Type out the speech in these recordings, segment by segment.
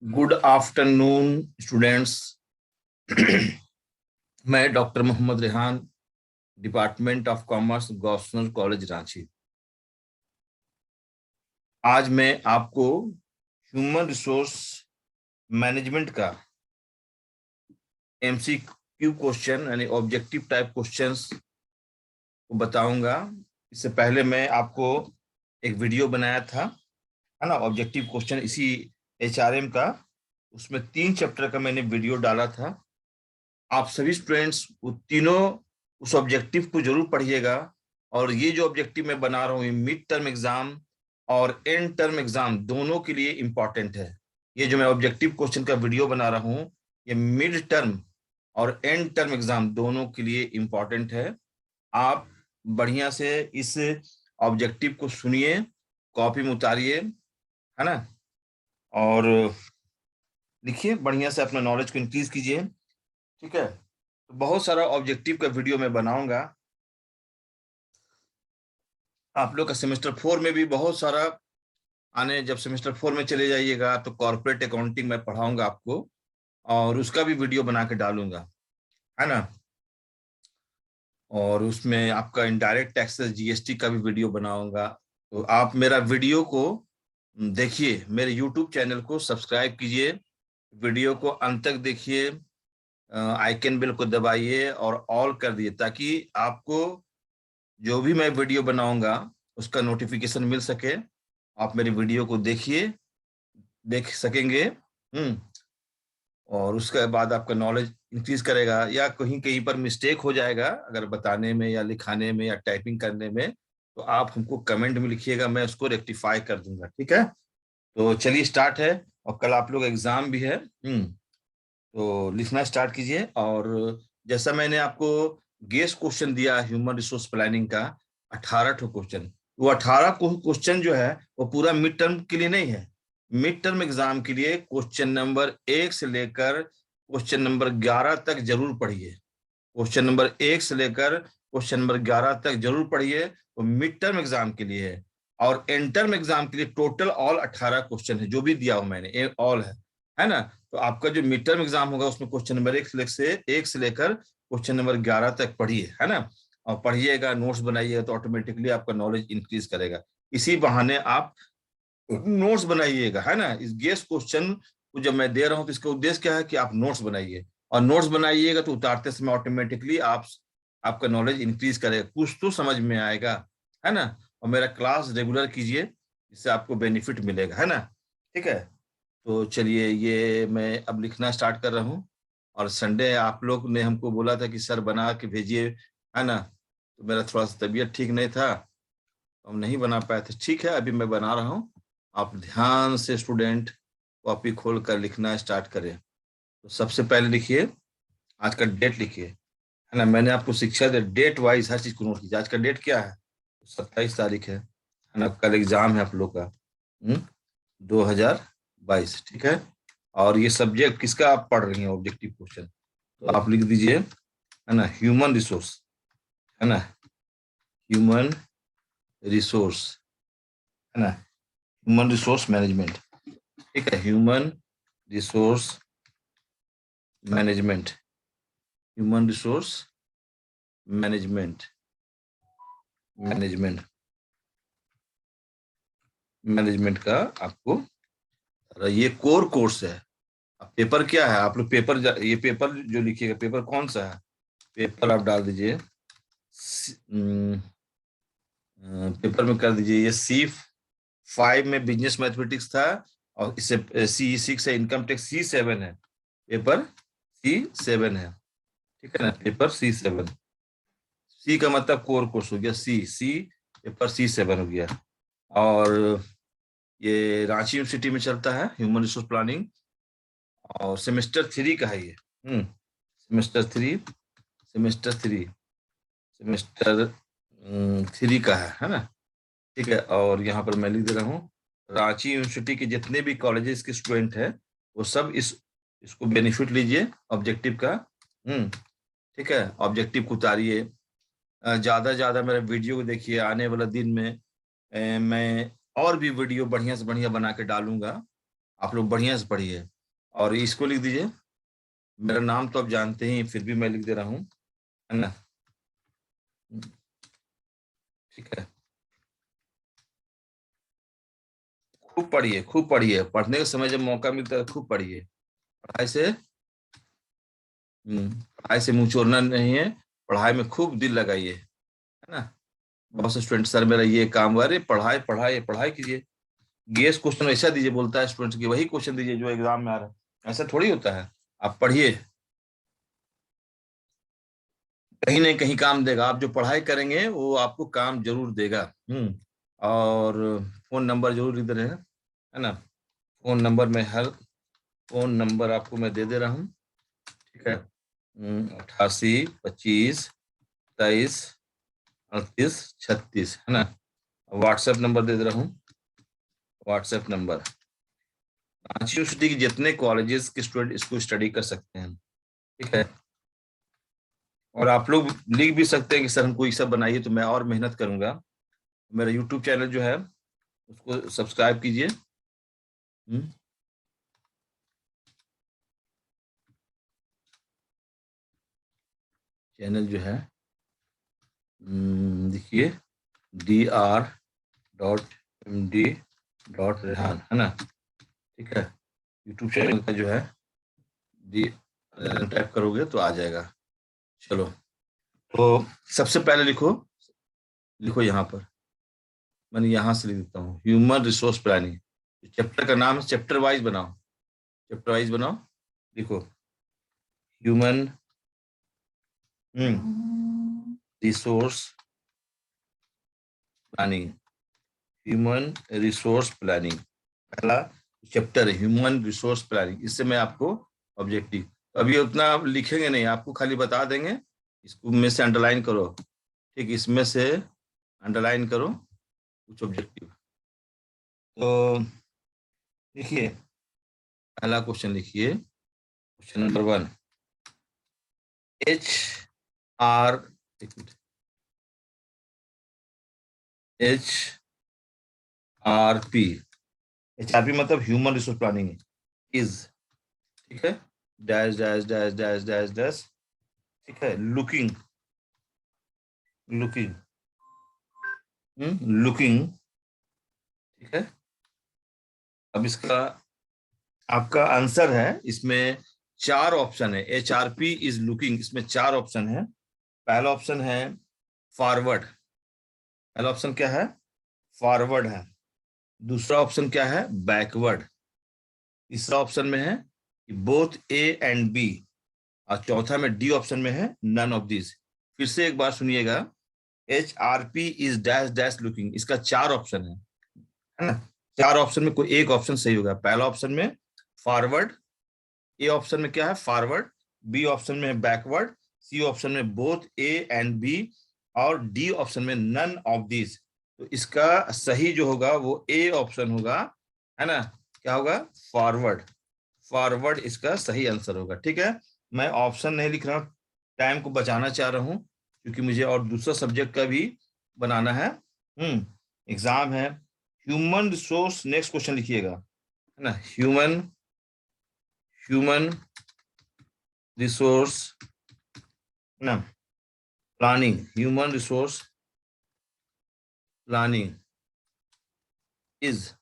Good afternoon students. मैं doctor Mohammad Rehan, department of commerce, government college Ranchi. आज मैं आपको ह्यूमन रिसोर्स मैनेजमेंट का एमसीक्यू क्वेश्चन यानी ऑब्जेक्टिव टाइप क्वेश्चंस को बताऊंगा। इससे पहले मैं आपको एक वीडियो बनाया था, है ना, ऑब्जेक्टिव क्वेश्चन इसी एचआरएम का। उसमें 3 चैप्टर का मैंने वीडियो डाला था। आप सभी स्टूडेंट्स वो तीनों उस ऑब्जेक्टिव को जरूर पढ़िएगा। और ये जो ऑब्जेक्टिव मैं बना रहा हूँ, ये मिड टर्म एग्जाम और एंड टर्म एग्जाम दोनों के लिए इंपॉर्टेंट है। ये जो मैं ऑब्जेक्टिव क्वेश्चन का वीडियो बना रहा हूँ, ये मिड टर्म और एंड टर्म एग्जाम दोनों के लिए इंपॉर्टेंट है। आप बढ़िया से इस ऑब्जेक्टिव को सुनिए, कॉपी में उतारिए, है ना, और लिखिए, बढ़िया से अपना नॉलेज को इंक्रीज कीजिए। ठीक है, तो बहुत सारा ऑब्जेक्टिव का वीडियो मैं बनाऊंगा। आप लोग का सेमेस्टर 4 में भी बहुत सारा जब सेमेस्टर 4 में चले जाइएगा तो कॉर्पोरेट अकाउंटिंग में पढ़ाऊंगा आपको, और उसका भी वीडियो बना के डालूंगा, है ना। और उसमें आपका इनडायरेक्ट टैक्सेस जीएसटी का भी वीडियो बनाऊंगा। तो आप मेरा वीडियो को देखिए, मेरे यूट्यूब चैनल को सब्सक्राइब कीजिए, वीडियो को अंत तक देखिए, आइकन बेल को दबाइए और ऑल कर दिए, ताकि आपको जो भी मैं वीडियो बनाऊंगा उसका नोटिफिकेशन मिल सके। आप मेरी वीडियो को देख सकेंगे। और उसके बाद आपका नॉलेज इंक्रीज करेगा, या कहीं कहीं पर मिस्टेक हो जाएगा अगर बताने में या लिखाने में या टाइपिंग करने में, तो आप हमको कमेंट में लिखिएगा, मैं उसको रेक्टिफाई कर दूंगा। ठीक है, तो चलिए स्टार्ट है। और कल आप लोग एग्जाम भी है। तो लिखना स्टार्ट कीजिए। और जैसा मैंने आपको गेस क्वेश्चन दिया ह्यूमन रिसोर्स प्लानिंग का, 18 ठो क्वेश्चन, वो 18 क्वेश्चन जो है वो पूरा मिड टर्म के लिए नहीं है। मिड टर्म एग्जाम के लिए क्वेश्चन नंबर 1 से लेकर क्वेश्चन नंबर 11 तक जरूर पढ़िए। क्वेश्चन नंबर 1 से लेकर क्वेश्चन नंबर 11 तक जरूर पढ़िए, वो मिड टर्म एग्जाम के लिए है। और एंड टर्म एग्जाम के लिए टोटल ऑल 18 क्वेश्चन है, जो भी दिया हूं मैंने ऑल है ना। तो आपका जो मिड टर्म एग्जाम होगा उसमें क्वेश्चन नंबर 1 से लेकर क्वेश्चन नंबर 11 तक पढ़िए, है ना। और पढ़िएगा, नोट्स बनाइएगा, तो ऑटोमेटिकली आपका नॉलेज इंक्रीज करेगा। इसी बहाने आप नोट्स बनाइएगा, है ना। इस गेस क्वेश्चन को जब मैं दे रहा हूं तो इसका उद्देश्य क्या है कि आप नोट्स बनाइए, और नोट्स बनाइएगा तो उतारते समय ऑटोमेटिकली आपका नॉलेज इंक्रीज करेगा, कुछ तो समझ में आएगा, है ना। और मेरा क्लास रेगुलर कीजिए, इससे आपको बेनिफिट मिलेगा, है ना। ठीक है, तो चलिए ये मैं अब लिखना स्टार्ट कर रहा हूँ। और संडे आप लोग ने हमको बोला था कि सर बना के भेजिए, है ना। तो मेरा थोड़ा सा तबीयत ठीक नहीं था, तो हम नहीं बना पाए थे। ठीक है, अभी मैं बना रहा हूँ। आप ध्यान से स्टूडेंट कॉपी खोल कर लिखना स्टार्ट करें। तो सबसे पहले लिखिए, आज का डेट लिखिए, है ना। मैंने आपको शिक्षा दे डेट वाइज हर चीज को नोट कीजिए। आज का डेट क्या है? 27 तारीख है ना। कल एग्जाम है आप लोग का, 2022। ठीक है, और ये सब्जेक्ट किसका आप पढ़ रही हैं? Objective question. तो आप लिख दीजिए, है ना, ह्यूमन रिसोर्स, है ना, ह्यूमन रिसोर्स, है ना, ह्यूमन रिसोर्स मैनेजमेंट। ठीक है, human resource management, human resource management, management management का आपको ये कोर कोर्स है। अब पेपर क्या है? आप लोग पेपर ये पेपर जो लिखिएगा, पेपर कौन सा है? पेपर आप डाल दीजिए, पेपर में कर दीजिए ये C5 में बिजनेस मैथमेटिक्स था, और इससे C6 है, इनकम टैक्स C7 है, पेपर C7 है। ठीक है ना, पेपर C7। सी का मतलब कोर कोर्स हो गया, सी पेपर C7 हो गया। और ये रांची यूनिवर्सिटी में चलता है ह्यूमन रिसोर्स प्लानिंग, और सेमेस्टर 3 का है ये। Semester three semester three semester 3 का है ना। ठीक है, और यहाँ पर मैं लिख दे रहा हूँ, रांची यूनिवर्सिटी के जितने भी कॉलेजेस के स्टूडेंट हैं वो सब इसको बेनिफिट लीजिए ऑब्जेक्टिव का। ठीक है, ऑब्जेक्टिव को उतारिए, ज्यादा ज्यादा मेरे वीडियो को देखिए। आने वाला दिन में मैं और भी वीडियो बढ़िया से बढ़िया बना के डालूंगा। आप लोग बढ़िया से पढ़िए और इसको लिख दीजिए। मेरा नाम तो आप जानते ही, फिर भी मैं लिख दे रहा हूँ, है ना। ठीक है, खूब पढ़िए, खूब पढ़िए, पढ़ने के समय जब मौका मिलता है खूब पढ़िए। पढ़ाई से पढ़ाई से मुंह छोड़ना नहीं है, पढ़ाई में खूब दिल लगाइए, है ना। बहुत से स्टूडेंट, सर मेरा ये काम, अरे पढ़ाई पढ़ाई पढ़ाई कीजिए। गेस क्वेश्चन ऐसा दीजिए, बोलता है स्टूडेंट की वही क्वेश्चन दीजिए जो एग्जाम में आ रहा है, ऐसा थोड़ी होता है। आप पढ़िए, कहीं ना कहीं काम देगा। आप जो पढ़ाई करेंगे वो आपको काम जरूर देगा। और फोन नंबर जरूर लिख दे रहे हैं, है ना। फोन नंबर में हर फोन नंबर आपको मैं दे दे रहा हूँ। ठीक है, 88 25 23 38 36, है ना। व्हाट्सएप नंबर दे दे रहा हूँ, व्हाट्सएप नंबर। रांची यूनिवर्सिटी के जितने कॉलेजेस के स्टूडेंट इसको स्टडी कर सकते हैं। ठीक है, और आप लोग लिख भी सकते हैं कि सर हमको ये सब बनाइए, तो मैं और मेहनत करूंगा। मेरा यूट्यूब चैनल जो है उसको सब्सक्राइब कीजिए। हम्म, चैनल जो है देखिए, dr.md.रेहान, है ना। ठीक है, यूट्यूब चैनल का जो है डी टाइप करोगे तो आ जाएगा। चलो, तो सबसे पहले लिखो, लिखो यहाँ पर, मैंने यहाँ से लिख देता हूँ, ह्यूमन रिसोर्स प्लानिंग। चैप्टर का नाम है, चैप्टर वाइज बनाओ, चैप्टर वाइज बनाओ। लिखो human resource planning, human resource planning, पहला चैप्टर है ह्यूमन रिसोर्स प्लानिंग। इससे मैं आपको ऑब्जेक्टिव, अभी उतना आप लिखेंगे नहीं, आपको खाली बता देंगे, इसको में से अंडरलाइन करो। ठीक, इसमें से अंडरलाइन करो कुछ ऑब्जेक्टिव। तो देखिए, पहला क्वेश्चन लिखिए, question number 1, HR, HRP, HRP मतलब ह्यूमन रिसोर्स प्लानिंग इज, ठीक है, dash dash dash dash dash dash, ठीक है, लुकिंग, लुकिंग, लुकिंग, ठीक है। अब इसका आपका आंसर है, इसमें 4 ऑप्शन है, HRP इज लुकिंग, इसमें 4 ऑप्शन है। पहला ऑप्शन है फॉरवर्ड, पहला ऑप्शन क्या है, फॉरवर्ड है। दूसरा ऑप्शन क्या है, बैकवर्ड। तीसरा ऑप्शन में है कि बोथ ए एंड बी, और चौथा में डी ऑप्शन में है नन ऑफ दिस। फिर से एक बार सुनिएगा, HRP is dash dash looking, इसका 4 ऑप्शन है ना। 4 ऑप्शन में कोई एक ऑप्शन सही होगा। पहला ऑप्शन में फॉरवर्ड, ए ऑप्शन में क्या है, फॉरवर्ड, बी ऑप्शन में बैकवर्ड, सी ऑप्शन में बोथ ए एंड बी, और डी ऑप्शन में नन ऑफ दिस। तो इसका सही जो होगा वो ए ऑप्शन होगा, है ना। क्या होगा, फॉरवर्ड, फॉरवर्ड इसका सही आंसर होगा। ठीक है, मैं ऑप्शन नहीं लिख रहा हूँ, टाइम को बचाना चाह रहा हूँ, क्योंकि मुझे और दूसरा सब्जेक्ट का भी बनाना है, एग्जाम है। ह्यूमन रिसोर्स, नेक्स्ट क्वेश्चन लिखिएगा, है ना। ह्यूमन ह्यूमन रिसोर्स ना planning, human resource planning is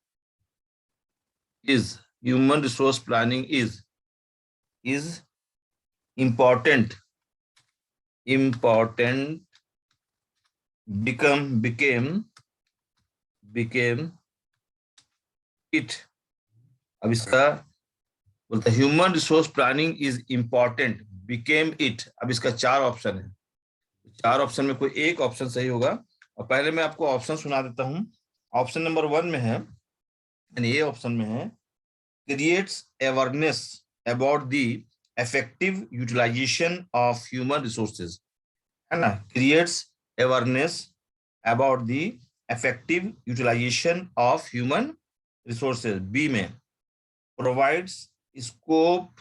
human resource planning is important, important, became it। अब इसका बोलता है human resource planning is important, became it. अब इसका 4 ऑप्शन है, 4 ऑप्शन में कोई एक ऑप्शन सही होगा। और पहले मैं आपको ऑप्शन सुना देता हूं। ऑप्शन नंबर 1 में है, यानी ये ऑप्शन में है, creates awareness about the effective utilization of human resources, है ना। Creates awareness about the effective utilization of human resources. B में provides scope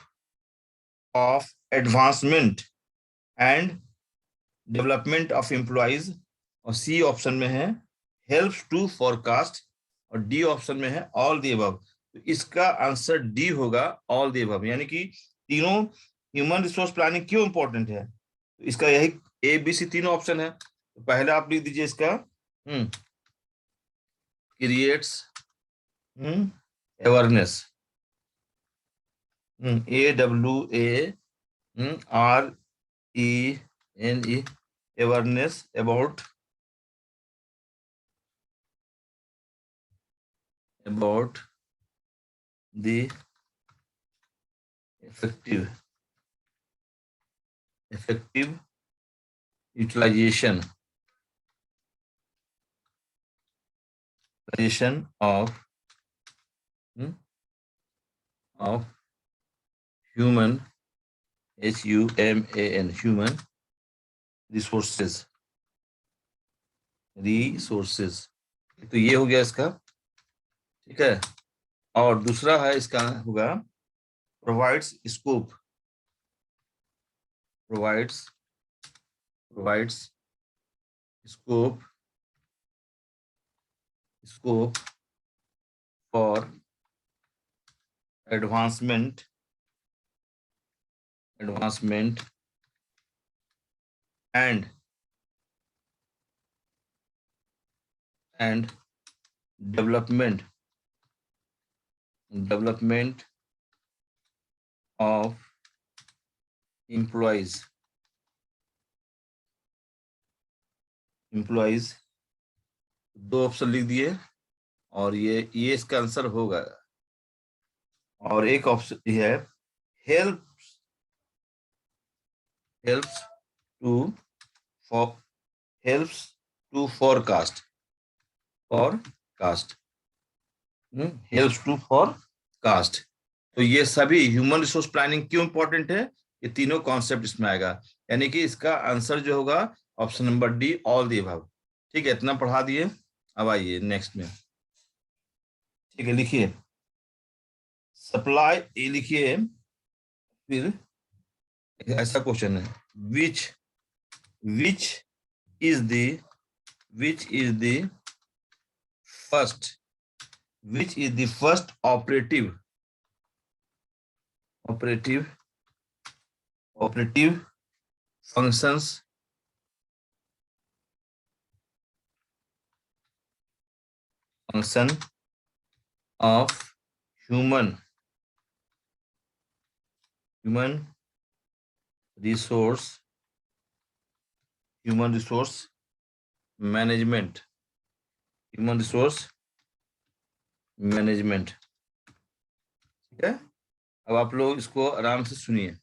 of advancement and development of employees, और सी ऑप्शन में है हेल्प्स टू फोरकास्ट, और D option में है all the above. तो तो इसका आंसर डी होगा, ऑल द अबव। यानी कि तीनों ह्यूमन रिसोर्स प्लानिंग क्यों इंपॉर्टेंट है, तो इसका यही ए बी सी तीनों ऑप्शन है। तो पहला आप लिख दीजिए इसका, creates awareness, AWARENE, awareness about the effective utilization of of human human resources। तो ये हो गया इसका, ठीक है। और दूसरा है इसका होगा provides scope, provides scope for advancement and development of employees. दो ऑप्शन लिख दिए, और ये इसका आंसर होगा। और एक ऑप्शन है helps to forecast, helps to forecast. तो ये सभी ह्यूमन रिसोर्स प्लानिंग क्यों इंपॉर्टेंट है, ये तीनों कॉन्सेप्ट इसमें आएगा। यानी कि इसका आंसर जो होगा option number D, all the above. ठीक है, इतना पढ़ा दिए। अब आइए नेक्स्ट में, ठीक है, लिखिए सप्लाई ए लिखिए। फिर ऐसा क्वेश्चन है, which is the first operative functions of human resource management, ठीक है। अब आप लोग इसको आराम से सुनिए।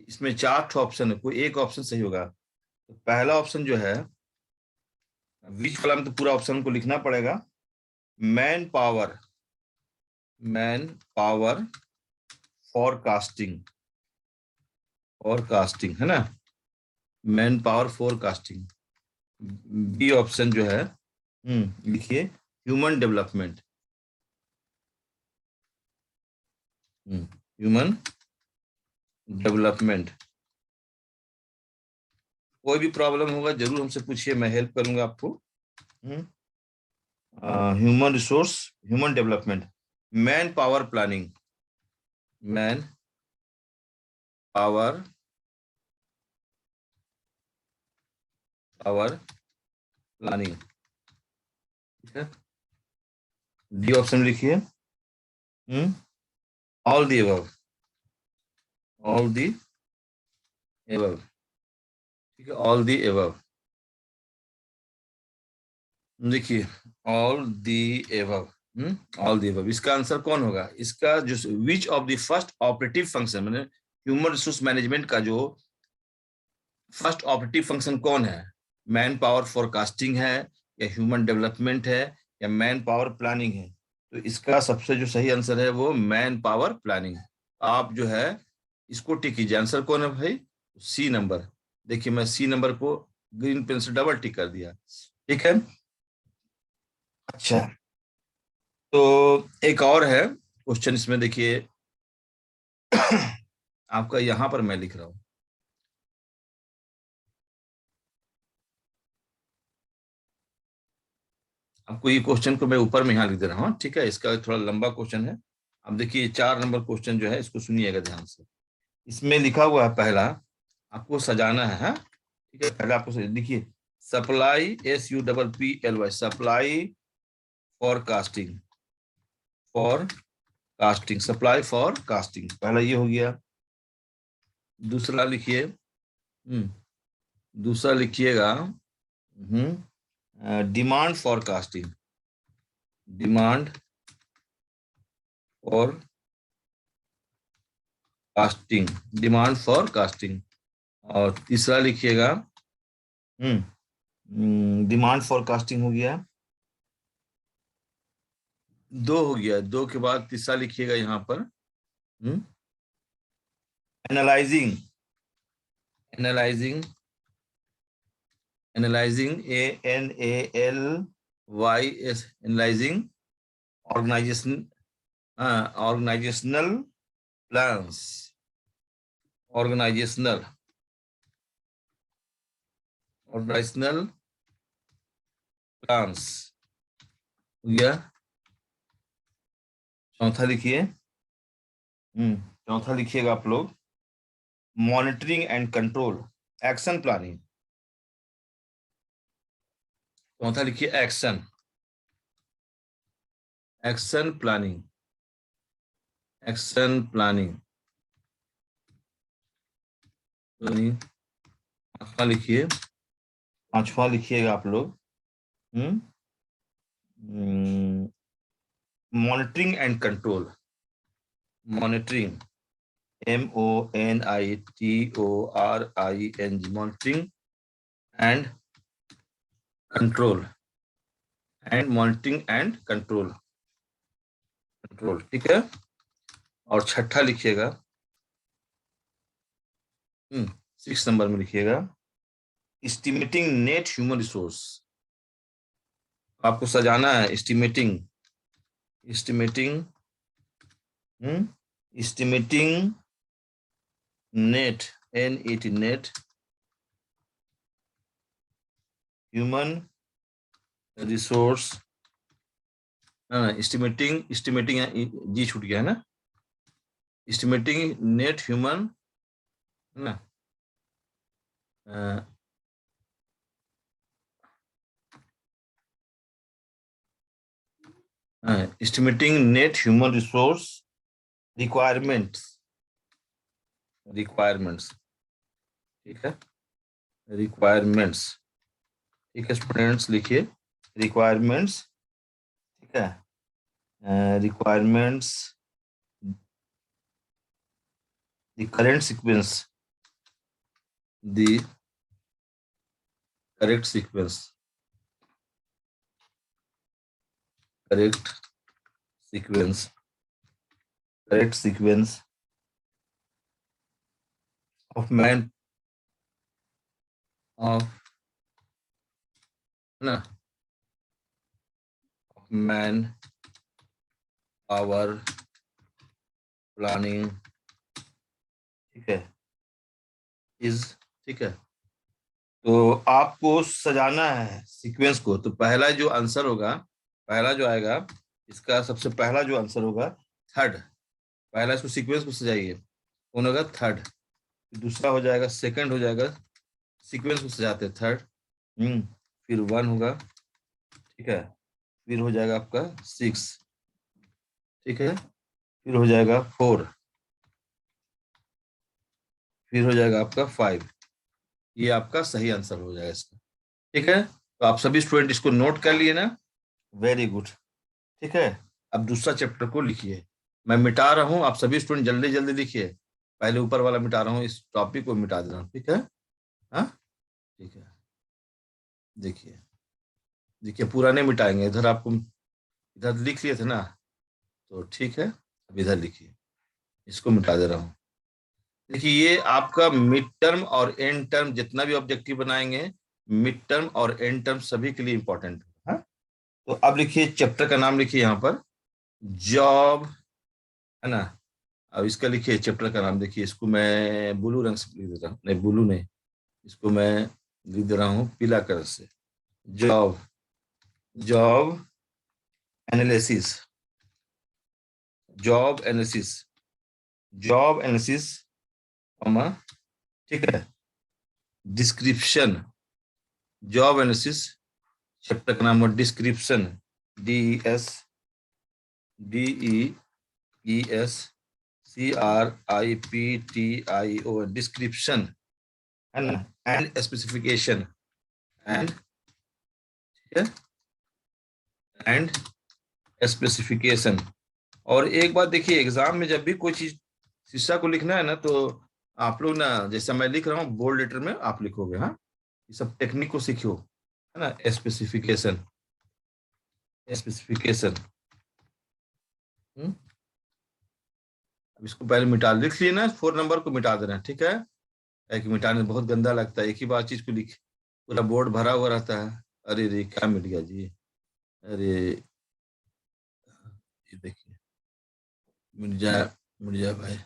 इसमें 4 ऑप्शन है, कोई एक ऑप्शन सही होगा। तो पहला ऑप्शन जो है, विच वाला में तो पूरा ऑप्शन को लिखना पड़ेगा। मैन पावर फोरकास्टिंग है ना, man power forecasting. B option जो है, लिखिए ह्यूमन डेवलपमेंट, कोई भी प्रॉब्लम होगा जरूर हमसे पूछिए, मैं हेल्प करूंगा आपको। Human development, man power planning, ठीक है। डी ऑप्शन लिखिए, ऑल दी अबव, ठीक है, ऑल दी अबव देखिए, ऑल दी अबव। इसका आंसर कौन होगा, इसका जो which of the first operative function, मैंने ह्यूमन रिसोर्स मैनेजमेंट का जो फर्स्ट ऑपरेटिव फंक्शन कौन है, मैन पावर फोरकास्टिंग है, या ह्यूमन डेवलपमेंट है, या मैन पावर प्लानिंग है। तो इसका सबसे जो सही आंसर है वो मैन पावर प्लानिंग। आप जो है इसको टिक कीजिए। आंसर कौन है भाई, सी नंबर। देखिए मैं सी नंबर को ग्रीन पेन से डबल टिक कर दिया, ठीक है। अच्छा, तो एक और है क्वेश्चन इसमें, देखिए आपका यहां पर मैं लिख रहा हूं, आपको ये क्वेश्चन को मैं ऊपर में यहाँ लिख दे रहा हूँ, ठीक है। इसका थोड़ा लंबा क्वेश्चन है, अब देखिए 4 नंबर क्वेश्चन जो है इसको सुनिएगा ध्यान से। इसमें लिखा हुआ है पहला, आपको सजाना है, हाँ? ठीक है, पहले आपको देखिए, supply, SUPPLY, supply for casting, for casting, supply for casting, पहला ये हो गया। दूसरा लिखिए, दूसरा लिखिएगा, demand for casting, demand for casting, demand for casting. और तीसरा लिखिएगा, डिमांड फॉर कास्टिंग हो गया, 2 हो गया। 2 के बाद तीसरा लिखिएगा यहाँ पर, analysing, analysing, analysing, ANALYS, analysing organisation, organisational plans, organisational, organisational plans हो गया। चौथा लिखिए, चौथा लिखिएगा आप लोग, monitoring and control, action planning. चौथा लिखिए action, action planning, action planning. पांचवा लिखिए, पांचवा लिखिएगा आप लोग, monitoring and control, monitoring, MONITORING, monitoring and control, and monitoring and control, control, ठीक है। और छठा लिखिएगा, 6 नंबर में लिखिएगा, एस्टिमेटिंग नेट ह्यूमन रिसोर्स। आपको सजाना है, estimating, estimating, estimating net, NET, net human resource, estimating, estimating G छूट गया है ना, एस्टिमेटिंग नेट ह्यूमन, है ना, estimating net human resource requirements, requirements, ठीक है, रिक्वायरमेंट्स, ठीक है स्टूडेंट्स, लिखिए रिक्वायरमेंट्स, ठीक है, requirements, the current sequence, the correct sequence, correct sequence, correct sequence of man, of, ना, मैन पावर प्लानिंग, ठीक है, इज, ठीक है। तो आपको सजाना है सीक्वेंस को, तो पहला जो आंसर होगा, पहला जो आएगा इसका, सबसे पहला जो आंसर होगा थर्ड, पहला इसको सीक्वेंस को सजाइए, कौन होगा, थर्ड। दूसरा हो जाएगा, सेकंड हो जाएगा, सीक्वेंस को सजाते हैं थर्ड, फिर 1 होगा, ठीक है, फिर हो जाएगा आपका 6, ठीक है, फिर हो जाएगा 4, फिर हो जाएगा आपका 5। ये आपका सही आंसर हो जाएगा इसका, ठीक है। तो आप सभी स्टूडेंट इसको नोट कर लिए ना, वेरी गुड, ठीक है। अब दूसरा चैप्टर को लिखिए, मैं मिटा रहा हूँ, आप सभी स्टूडेंट जल्दी जल्दी लिखिए, पहले ऊपर वाला मिटा रहा हूँ, इस टॉपिक को मिटा दे रहा हूँ, ठीक है, हाँ, ठीक है। देखिए, देखिए पूरा नहीं मिटाएंगे, इधर आपको, इधर लिख लिए थे ना, तो ठीक है, अब इधर लिखिए, इसको मिटा दे रहा हूँ। देखिए ये आपका मिड टर्म और एंड टर्म, जितना भी ऑब्जेक्टिव बनाएंगे, मिड टर्म और एंड टर्म सभी के लिए इंपॉर्टेंट है, हाँ? तो अब लिखिए, चैप्टर का नाम लिखिए यहाँ पर, जॉब, है ना। अब इसका लिखिए चैप्टर का नाम, देखिए इसको मैं ब्लू रंग से लिख दे रहा हूँ, नहीं ब्लू नहीं, इसको मैं लिख दे रहा हूँ पीला कलर से, job, job analysis, job analysis, job analysis, ठीक है, डिस्क्रिप्शन, जॉब एनालिसिस, चैप्टर का नाम है डिस्क्रिप्शन, DESCRIPTIO, डिस्क्रिप्शन है ना, and specification, and and specification. और एक बात देखिए, एग्जाम में जब भी कोई चीज शीर्षक को लिखना है ना, तो आप लोग ना, जैसे मैं लिख रहा हूँ बोल्ड लेटर में आप लिखोगे, हाँ, ये सब टेक्निक को सीखियो, है ना, स्पेसिफिकेशन, स्पेसिफिकेशन। अब इसको पहले मिटा लिख लिए ना, 4 नंबर को मिटा देना, ठीक है, कि मिटाने में बहुत गंदा लगता है, एक ही बार चीज को लिख, पूरा बोर्ड भरा हुआ रहता है। अरे रे, क्या मिट गया जी, अरे ये देखिए, मिर्जा भाई,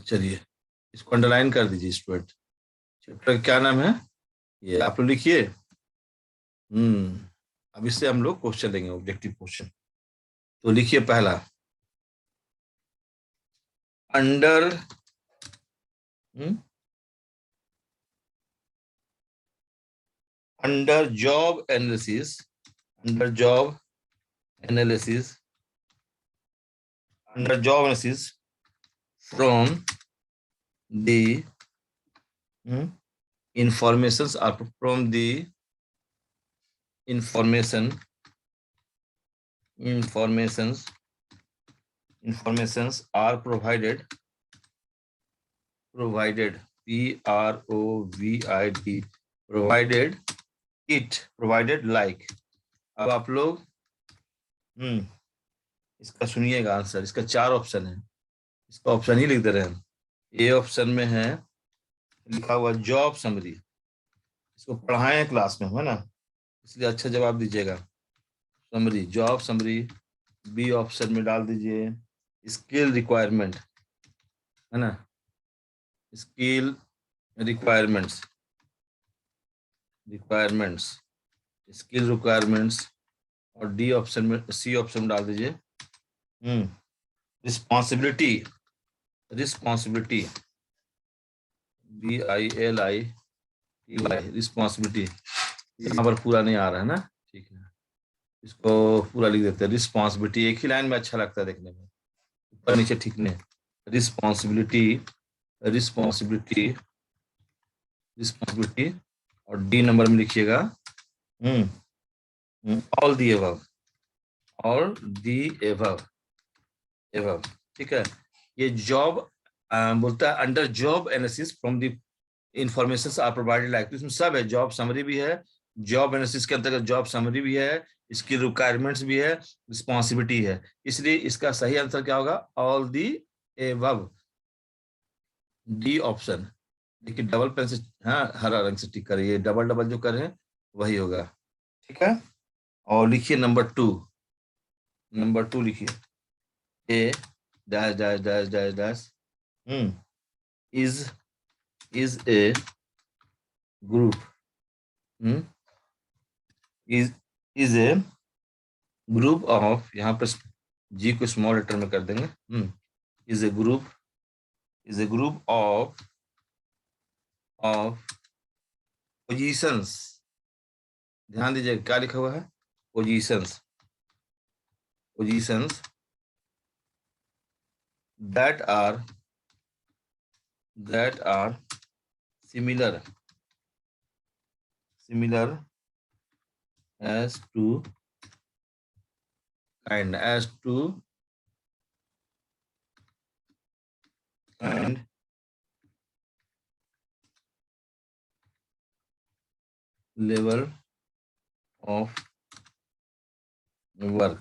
चलिए इसको अंडरलाइन कर दीजिए स्टूडेंट। चैप्टर क्या नाम है, ये आप लोग लिखिए। अब इससे हम लोग क्वेश्चन लेंगे, ऑब्जेक्टिव क्वेश्चन। तो लिखिए पहला, under under job analysis, under job analysis, under job analysis from the informations are from the informations are provided provided provided it provided like। अब आप लोग इसका सुनिएगा आंसर, इसका 4 ऑप्शन है, इसका ऑप्शन ही लिख दे रहे हैं। ए ऑप्शन में है लिखा हुआ जॉब समरी, इसको पढ़ाए हैं क्लास में, है ना, इसलिए अच्छा जवाब दीजिएगा, summary, job summary. B option में डाल दीजिए स्किल रिक्वायरमेंट, है ना, स्किल रिक्वायरमेंट्स, स्किल रिक्वायरमेंट्स। और डी ऑप्शन में, सी ऑप्शन में डाल दीजिए रिस्पॉन्सिबिलिटी, रिस्पॉन्सिबिलिटी, BILITY, रिस्पॉन्सिबिलिटी। यहाँ पर पूरा नहीं आ रहा है ना, ठीक है, इसको पूरा लिख देते हैं, रिस्पॉन्सिबिलिटी, एक ही लाइन में अच्छा लगता है देखने में, ऊपर नीचे ठीक नहीं, रिस्पॉन्सिबिलिटी, रिस्पॉन्सिबिलिटी, रिस्पॉन्सिबिलिटी। और डी नंबर में लिखिएगा ऑल दी एबव, और दी एबव, ठीक है। ये जॉब बोलता है under job analysis from the information are provided like, इसमें सब है, जॉब समरी भी है, जॉब एनालिसिस के अंतर्गत जॉब समरी भी है, इसकी रिक्वायरमेंट्स भी है, रिस्पॉन्सिबिलिटी है, इसलिए इसका सही आंसर क्या होगा, all the above, D option. देखिए डबल पेन से, हाँ, हरा रंग से टिक करिए, डबल डबल जो कर रहे हैं वही होगा, ठीक है। और लिखिए नंबर 2, लिखिए A dash dash dash dash dash is a group, is a group of, यहाँ पर जी को स्मॉल लेटर में कर देंगे, is a group of positions, ध्यान दीजिए क्या लिखा हुआ है, positions that are similar as to and level of work।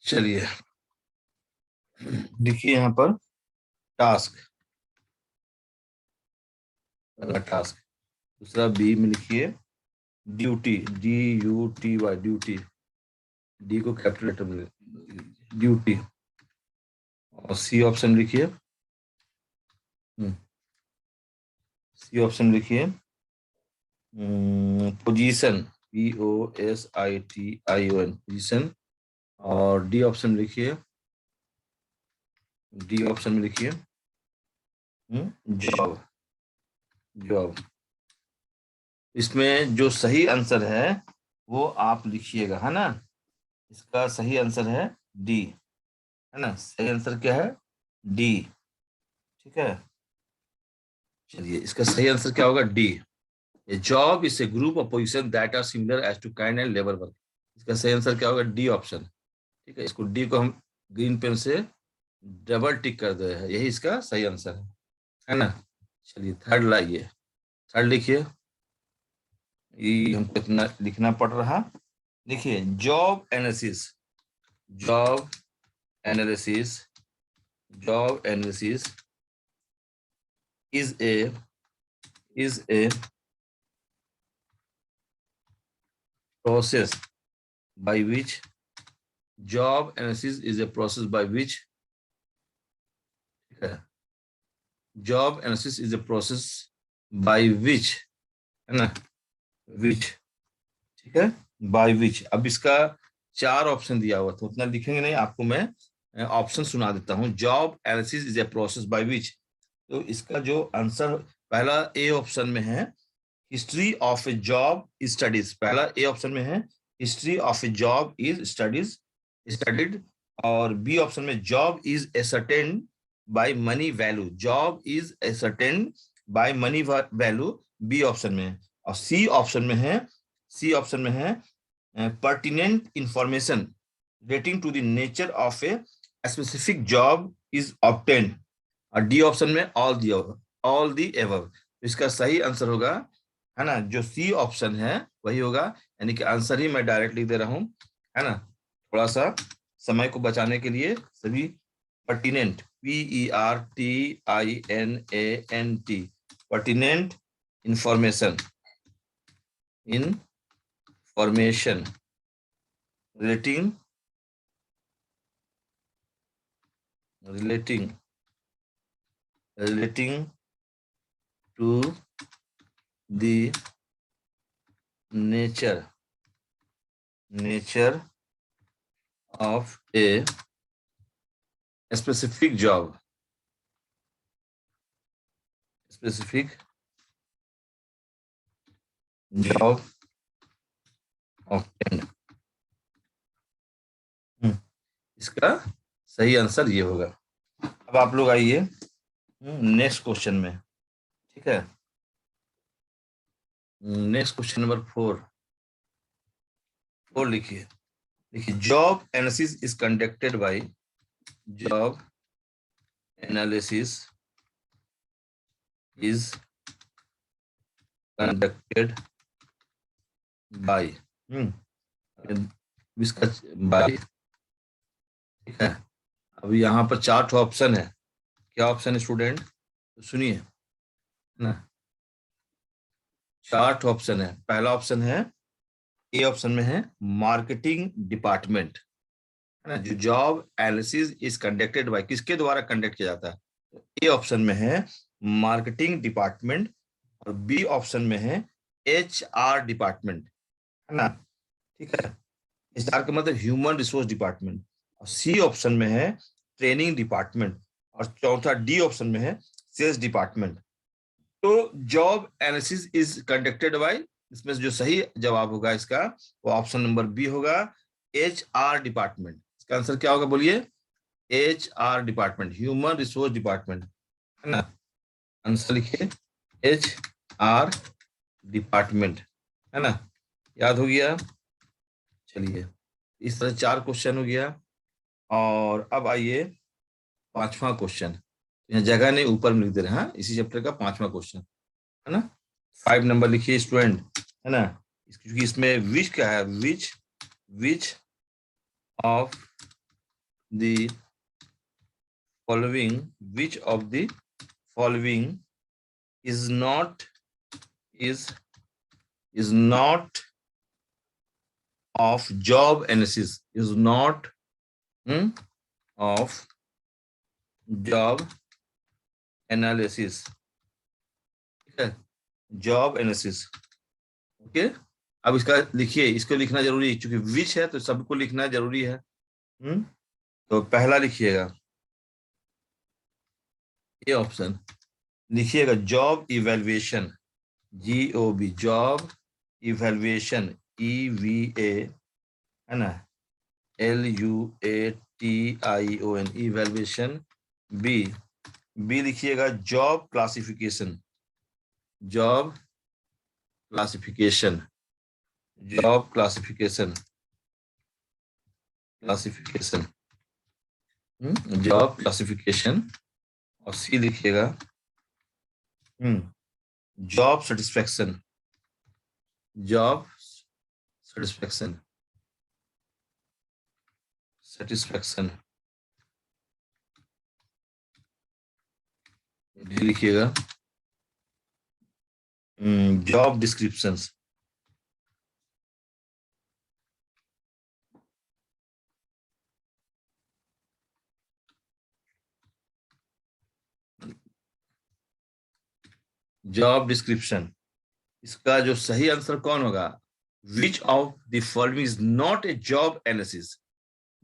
चलिए देखिए यहाँ पर टास्क, पहला टास्क, दूसरा बी में लिखिए ड्यूटी, DUTY, ड्यूटी, डी को कैपिटल लेटर में, ड्यूटी। और सी ऑप्शन लिखिए, पोजीशन, POSITION पोजीशन, और डी ऑप्शन में लिखिए, डी ऑप्शन में लिखिए जॉब, जॉब। इसमें जो सही आंसर है वो आप लिखिएगा, है ना। इसका सही आंसर है डी, है ना। सही आंसर क्या है? डी, ठीक है। चलिए, इसका सही आंसर क्या होगा? D. A job is a group of position that are similar as to kind and labour work. इसका सही आंसर क्या होगा? डी ऑप्शन, ठीक है। इसको डी को हम ग्रीन पेन से डबल टिक कर दे हैं, यही इसका सही आंसर है ना। चलिए थर्ड लाइए, थर्ड लिखिए। ये हमको इतना लिखना पड़ रहा। देखिए, job analysis, job analysis, job analysis is a process by which, job analysis is a process by which, job analysis is a process by which, है ना, which, ठीक है, by which। अब इसका 4 ऑप्शन दिया हुआ था, उतना लिखेंगे नहीं, आपको मैं ऑप्शन सुना देता हूँ। Job analysis is a process by which, तो इसका जो आंसर पहला ए ऑप्शन में है, history of a job studies. पहला ए ऑप्शन में है history of a job is studies, studied. और बी ऑप्शन में job is ascertained by money value, job is ascertained by money value, B option में है। और सी ऑप्शन में है, सी ऑप्शन में है pertinent information relating to the nature of a specific job is obtained। और D option में all the above. इसका सही आंसर होगा, है ना, जो सी ऑप्शन है वही होगा। यानी कि आंसर ही मैं डायरेक्टली दे रहा हूं, है ना। थोड़ा सा समय को बचाने के लिए सभी pertinent, PERTINANT, pertinent information, information relating to the nature of a specific job, obtained। इसका सही आंसर ये होगा। अब आप लोग आइए नेक्स्ट क्वेश्चन में, ठीक है। नेक्स्ट क्वेश्चन नंबर 4 लिखिए। देखिए, job analysis is conducted by, job analysis is conducted by, इसका बाय, ठीक है। अब यहाँ पर 4 ऑप्शन है। क्या ऑप्शन है स्टूडेंट? तो सुनिए ना, 4 ऑप्शन है। पहला ऑप्शन है, ए ऑप्शन में है मार्केटिंग डिपार्टमेंट, है ना। जो job analysis is conducted by, किसके द्वारा कंडक्ट किया जाता है? तो ए ऑप्शन में है मार्केटिंग डिपार्टमेंट, और बी ऑप्शन में है HR डिपार्टमेंट, है ना, ठीक है। HR का मतलब ह्यूमन रिसोर्स डिपार्टमेंट। और सी ऑप्शन में है ट्रेनिंग डिपार्टमेंट, और चौथा डी ऑप्शन में है सेल्स डिपार्टमेंट। तो job analysis is conducted by, इसमें जो सही जवाब होगा इसका, वो ऑप्शन नंबर बी होगा, HR डिपार्टमेंट। इसका आंसर क्या होगा बोलिए? HR department, human resource department, है ना। आंसर लिखिए HR डिपार्टमेंट, है ना। याद हो गया? चलिए, इस तरह 4 क्वेश्चन हो गया। और अब आइए 5वां क्वेश्चन। यहाँ जगह नहीं, ऊपर में लिख दे रहे हैं, इसी चैप्टर का 5वां क्वेश्चन, है ना। 5 नंबर लिखिए स्टूडेंट, है ना। क्योंकि इसमें विच क्या है, which of the following, which of the following is not of job analysis, is not of job analysis, ठीक है, जॉब एनालिसिस, ओके। अब इसका लिखिए, इसको लिखना जरूरी है क्योंकि विच है तो सबको लिखना जरूरी है। तो पहला लिखिएगा ये ऑप्शन, लिखिएगा job evaluation, JOB, job evaluation, EVA, है ना, LUATION, इवैल्यूएशन। बी, लिखिएगा job classification, job classification, job classification, classification, job classification. और सी लिखिएगा job satisfaction, job satisfaction, satisfaction. D लिखिएगा जॉब डिस्क्रिप्शंस, जॉब डिस्क्रिप्शन। इसका जो सही आंसर कौन होगा, which of the following is not a job analysis.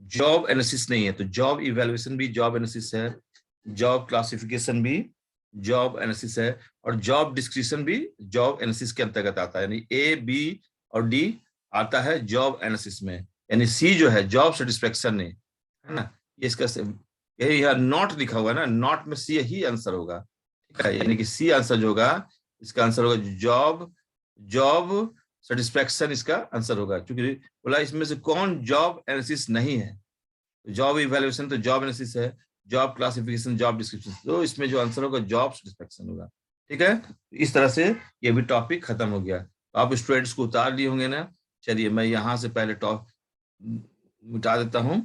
Job analysis नहीं है, तो जॉब इवैल्यूएशन भी जॉब एनालिसिस है, जॉब क्लासिफिकेशन भी जॉब एनालिसिस है, और जॉब डिस्क्रिप्शन भी जॉब एनालिसिस के अंतर्गत आता है। यानी ए, बी और डी आता है जॉब एनालिसिस में, यानी सी जो है जॉब सेटिस्फेक्शन नहीं, है ना। ये इसका यही यहाँ नॉट लिखा हुआ है ना, नॉट में सी ही आंसर होगा, ठीक है। यानी कि सी आंसर जो होगा, इसका आंसर होगा जॉब, जॉब सेटिस्फेक्शन इसका आंसर होगा, क्योंकि बोला इसमें से कौन जॉब एनालिसिस नहीं है। जॉब इवैल्यूएशन तो जॉब एनालिसिस है, जॉब क्लासिफिकेशन जॉब डिस्क्रिप्शन, तो इसमें जो आंसर होगा जॉब सेटिस्फेक्शन होगा, ठीक है। इस तरह से ये भी टॉपिक खत्म हो गया। तो आप स्टूडेंट्स को उतार लिए होंगे ना। चलिए मैं यहाँ से पहले टॉप मिटा देता हूँ।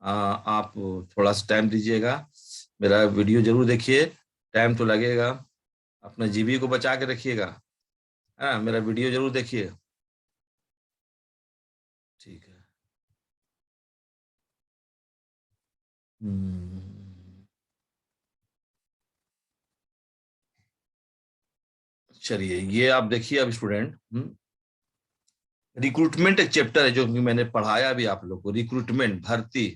आप थोड़ा सा टाइम दीजिएगा, मेरा वीडियो जरूर देखिए, टाइम तो लगेगा, अपना जीबी को बचा के रखिएगा, हाँ मेरा वीडियो जरूर देखिए, ठीक है। चलिए ये आप देखिए अब स्टूडेंट, रिक्रूटमेंट एक चैप्टर है जो कि मैंने पढ़ाया भी आप लोग को, रिक्रूटमेंट भर्ती,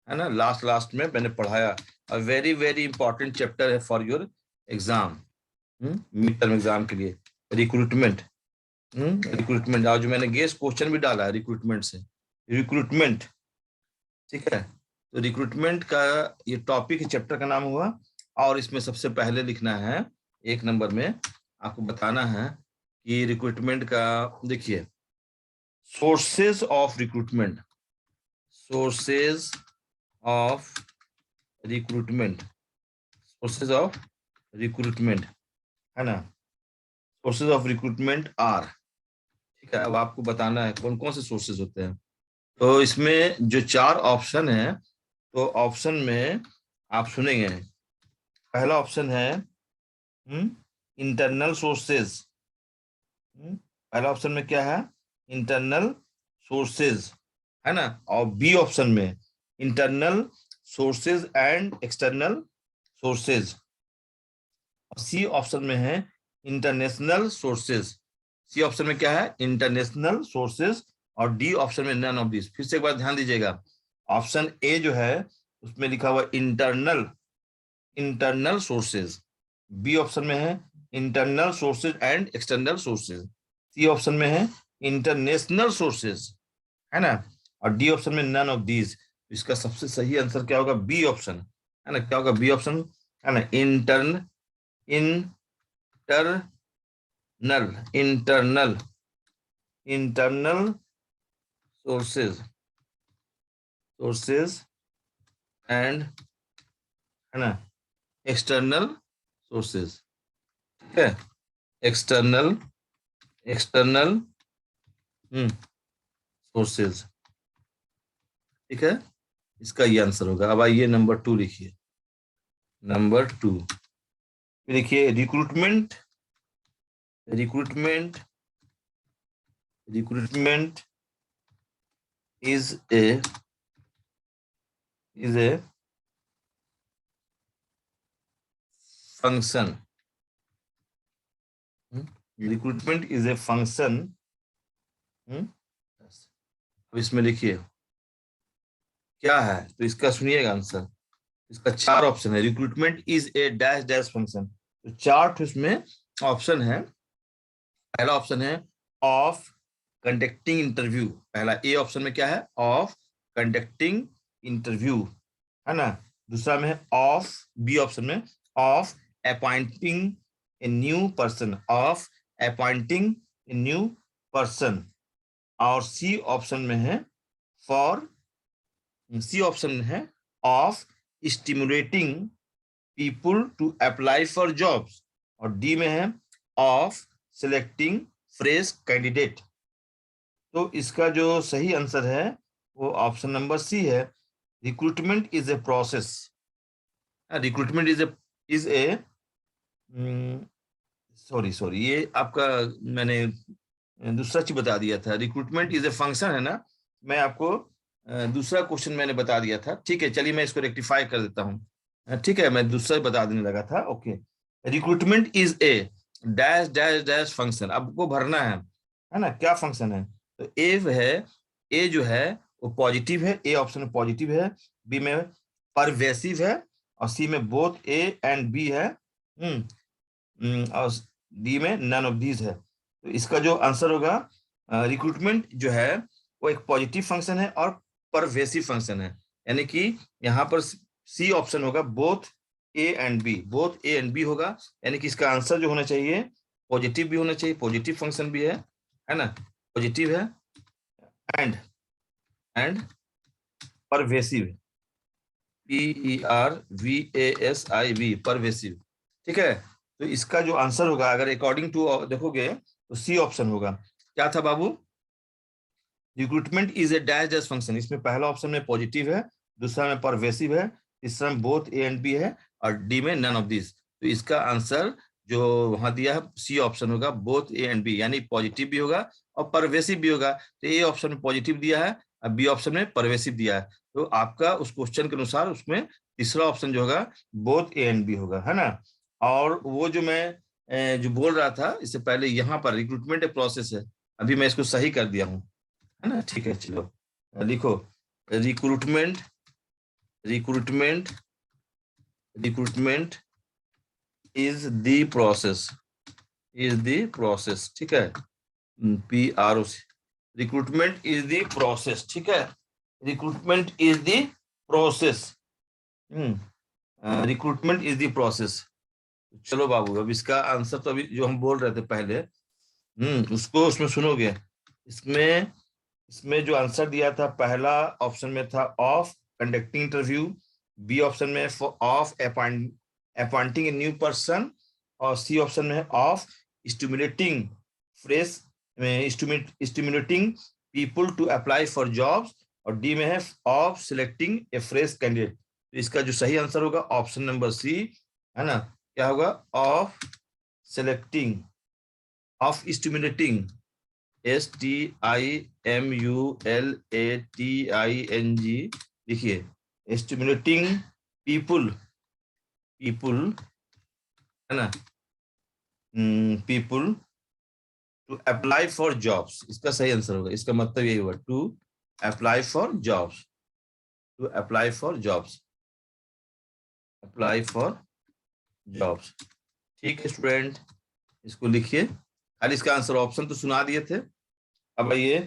है ना, लास्ट लास्ट में मैंने पढ़ाया। वेरी वेरी इंपॉर्टेंट चैप्टर है for your exam, mid term exam के लिए, रिक्रूटमेंट। रिक्रूटमेंट आज जो मैंने गेस्ट क्वेश्चन भी डाला है रिक्रूटमेंट से, रिक्रूटमेंट, ठीक है। तो रिक्रूटमेंट का ये टॉपिक चैप्टर का नाम हुआ। और इसमें सबसे पहले लिखना है, एक नंबर में आपको बताना है कि रिक्रूटमेंट का, देखिए sources of recruitment, sources of recruitment, sources of recruitment, है ना, सोर्सेज ऑफ रिक्रूटमेंट आर, ठीक है। अब आपको बताना है कौन कौन से सोर्सेज होते हैं। तो इसमें जो चार ऑप्शन है, तो ऑप्शन में आप सुनेंगे, पहला ऑप्शन है इंटरनल सोर्सेज, पहला ऑप्शन में क्या है, इंटरनल सोर्सेज, है ना। और बी ऑप्शन में internal sources and external sources, C option में है इंटरनेशनल सोर्सेज, सी ऑप्शन में क्या है, इंटरनेशनल सोर्सेज, और डी ऑप्शन में नन ऑफ दिस। फिर से एक बार ध्यान दीजिएगा, ऑप्शन ए जो है उसमें लिखा हुआ internal, internal sources, B option में है internal sources and external sources, C option में है इंटरनेशनल सोर्सेज, है ना, और डी ऑप्शन में नन ऑफ दीज। इसका सबसे सही आंसर क्या होगा, बी ऑप्शन, है ना। क्या होगा, बी ऑप्शन, है ना, internal, internal, internal sources, sources and, है ना, एक्सटर्नल सोर्सेज, ठीक है, एक्सटर्नल, एक्सटर्नल सोर्सेज, ठीक है। इसका ये आंसर होगा। अब आइए नंबर 2 लिखिए, नंबर 2 लिखिए recruitment, recruitment, recruitment is a, is a function, recruitment is a function अब इसमें लिखिए क्या है, तो इसका सुनिएगा आंसर। इसका 4 ऑप्शन है। Recruitment is a dash dash function, तो 4 इसमें ऑप्शन है। पहला ऑप्शन है ऑफ कंडक्टिंग इंटरव्यू, पहला ए ऑप्शन में क्या है, ऑफ कंडक्टिंग इंटरव्यू, है ना। दूसरा में है ऑफ, बी ऑप्शन में of appointing a new person, of appointing a new person. और सी ऑप्शन में है फॉर, सी ऑप्शन में है of stimulating people to apply for jobs. और डी में है ऑफ सिलेक्टिंग फ्रेश कैंडिडेट। तो इसका जो सही आंसर है वो ऑप्शन नंबर सी है। Recruitment is a process, recruitment is A sorry ये आपका मैंने दूसरा चीज बता दिया था। रिक्रूटमेंट इज ए फंक्शन है ना, मैं आपको दूसरा क्वेश्चन मैंने बता दिया था। ठीक है, चलिए मैं इसको रेक्टिफाई कर देता हूँ। ठीक है, मैं दूसरा बता देने लगा था। Okay, recruitment is a dash dash dash function, अब वो भरना है ना, क्या फंक्शन है। तो ए है, ए जो है वो पॉजिटिव है, ए ऑप्शन में पॉजिटिव है, बी में परवेसिव है, और सी में बोथ ए एंड बी है, और डी में नन ऑफ दीज है। तो इसका जो आंसर होगा, रिक्रूटमेंट जो है वो एक पॉजिटिव फंक्शन है और परवेसिव फंक्शन है, यानी कि यहाँ पर सी ऑप्शन होगा both A and B, both A and B होगा, यानी कि इसका आंसर जो होना चाहिए पॉजिटिव भी होना चाहिए, पॉजिटिव फंक्शन भी है ना, पॉजिटिव है एंड परवेसिव, PERVASIV, परवेसिव। ठीक है, तो इसका जो आंसर होगा अगर अकॉर्डिंग टू देखोगे तो सी ऑप्शन होगा। क्या था बाबू, recruitment is a dash dash function, इसमें पहला ऑप्शन में पॉजिटिव है, दूसरा में परवेसिव है, तीसरा में बोथ ए एंड बी है, और डी में नन ऑफ दिस। तो इसका आंसर जो वहां दिया है सी ऑप्शन होगा, बोथ ए एंड बी, यानी पॉजिटिव भी होगा और परवेसिव भी होगा। तो ए ऑप्शन में पॉजिटिव दिया है और बी ऑप्शन में परवेसिव दिया है, तो आपका उस क्वेश्चन के अनुसार उसमें तीसरा ऑप्शन जो होगा बोथ ए एंड बी होगा, है ना। और वो जो मैं जो बोल रहा था इससे पहले, यहाँ पर रिक्रूटमेंट एक प्रोसेस है, अभी मैं इसको सही कर दिया हूँ, है ना। ठीक है, चलो लिखो, recruitment recruitment recruitment is the process, ठीक है, PROC, recruitment is the process, ठीक है, recruitment is the process, recruitment is the process. चलो बाबू, अब इसका आंसर तो अभी जो हम बोल रहे थे पहले, उसको उसमें सुनोगे। इसमें जो आंसर दिया था पहला ऑप्शन में था of conducting interview, B option में of appointing a new person, और सी ऑप्शन में है of stimulating fresh stimulating people to apply for jobs, और डी में है of selecting a fresh candidate. तो इसका जो सही आंसर होगा ऑप्शन नंबर सी, है ना। क्या होगा, of selecting, of stimulating, STIMULATING, लिखिए स्टिमुलेटिंग पीपुल है ना, people to apply for jobs, इसका सही आंसर होगा, इसका मतलब यही होगा to apply for jobs, to apply for jobs, apply for jobs. ठीक है स्टूडेंट, इसको लिखिए, खाली इसका आंसर ऑप्शन तो सुना दिए थे। अब आइए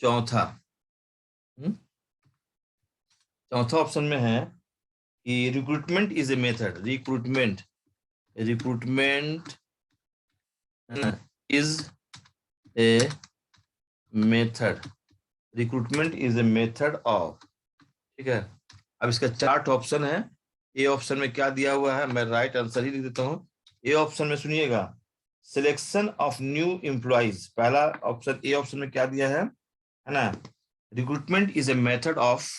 चौथा, चौथा ऑप्शन में है कि recruitment is a method, recruitment is a method, recruitment is a method of, ठीक है। अब इसका 4 ऑप्शन है। ए ऑप्शन में क्या दिया हुआ है, मैं राइट आंसर ही लिख देता हूँ। ए ऑप्शन में सुनिएगा, सिलेक्शन ऑफ न्यू एम्प्लॉइज, पहला ऑप्शन ए ऑप्शन में क्या दिया है ना, recruitment is a method of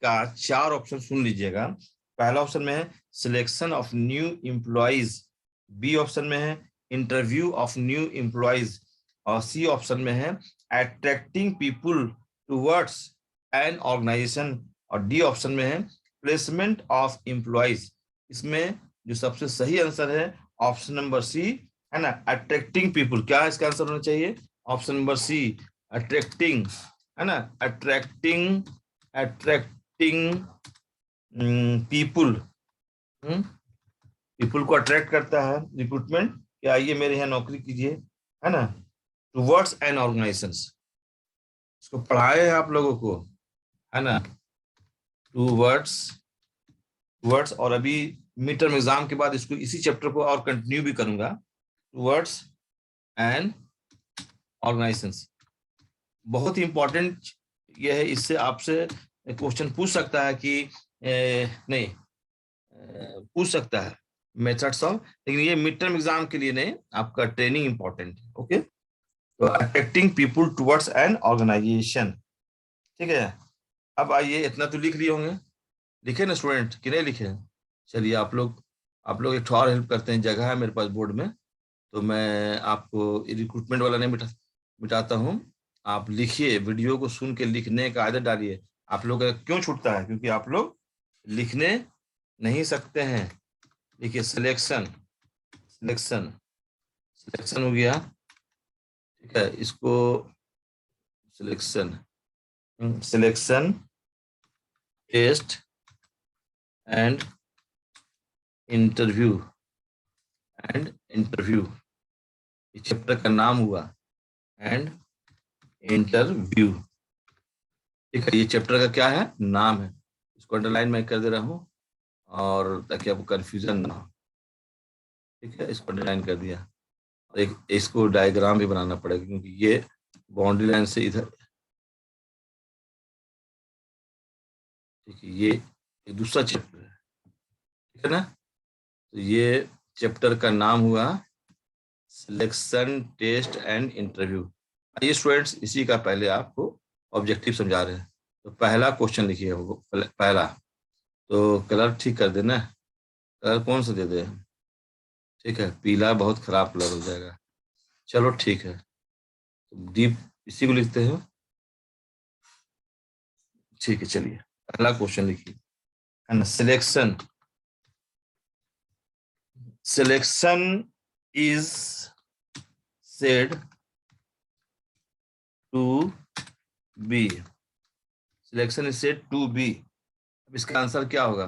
का 4 ऑप्शन सुन लीजिएगा। पहला ऑप्शन में है selection of new employees, B option में है इंटरव्यू ऑफ न्यू एम्प्लॉइज, और सी ऑप्शन में है attracting people towards an organisation, और डी ऑप्शन में है प्लेसमेंट ऑफ एम्प्लॉइज। इसमें जो सबसे सही आंसर है ऑप्शन नंबर सी, है ना, अट्रैक्टिंग पीपुल। क्या इसका आंसर होना चाहिए, ऑप्शन नंबर सी, अट्रैक्टिंग, है ना, अट्रैक्टिंग, अट्रैक्टिंग पीपुल, पीपुल को अट्रैक्ट करता है रिक्रूटमेंट कि आइए मेरे यहाँ नौकरी कीजिए, है ना, टुवर्ड्स एन ऑर्गेनाइजेशन, इसको पढ़ाए हैं आप लोगों को, है ना, टुवर्ड्स, टुवर्ड्स, और अभी मिड टर्म एग्जाम के बाद इसको इसी चैप्टर को और कंटिन्यू भी करूंगा, टुवर्ड्स एन ऑर्गेनाइजेशन, बहुत ही इंपॉर्टेंट ये है, इससे आपसे क्वेश्चन पूछ सकता है कि नहीं पूछ सकता है मेथड्स ऑफ, लेकिन ये मिड टर्म एग्जाम के लिए नहीं, आपका ट्रेनिंग इंपॉर्टेंट है। ओके, तो attracting people towards an organisation, ठीक है। अब आइए, इतना तो लिख लिए होंगे, लिखे ना स्टूडेंट कि नहीं लिखे? चलिए आप लोग एक और हेल्प करते हैं, जगह है मेरे पास बोर्ड में, तो मैं आपको रिक्रूटमेंट वाला नहीं मिटाता हूँ, आप लिखिए, वीडियो को सुन के लिखने का आदत डालिए। आप लोग का क्यों छूटता है? क्योंकि आप लोग लिखने नहीं सकते हैं। देखिए, सिलेक्शन, सिलेक्शन, सिलेक्शन हो गया, ठीक है, इसको selection, selection test and interview, and interview, इस चैप्टर का नाम हुआ एंड इंटरव्यू, ठीक है, ये चैप्टर का क्या है, नाम है, इसको अंडरलाइन मैं कर दे रहा हूँ, और ताकि आपको कंफ्यूजन ना हो, ठीक है, इसको अंडरलाइन कर दिया, और एक इसको डायग्राम भी बनाना पड़ेगा, क्योंकि ये बाउंड्री लाइन से इधर, ठीक है, ये एक दूसरा चैप्टर है, ठीक है ना, तो ये चैप्टर का नाम हुआ सिलेक्शन टेस्ट एंड इंटरव्यू। आइए स्टूडेंट्स, इसी का पहले आपको ऑब्जेक्टिव समझा रहे हैं, तो पहला क्वेश्चन लिखिए, पहला, तो कलर ठीक कर देना, कलर कौन सा दे दे, ठीक है, पीला बहुत खराब कलर हो जाएगा, चलो ठीक है, तो डीप इसी को लिखते हैं, ठीक है, चलिए पहला क्वेश्चन लिखिए, है ना, selection, selection is said to be, selection is said to be, अब इसका आंसर क्या होगा?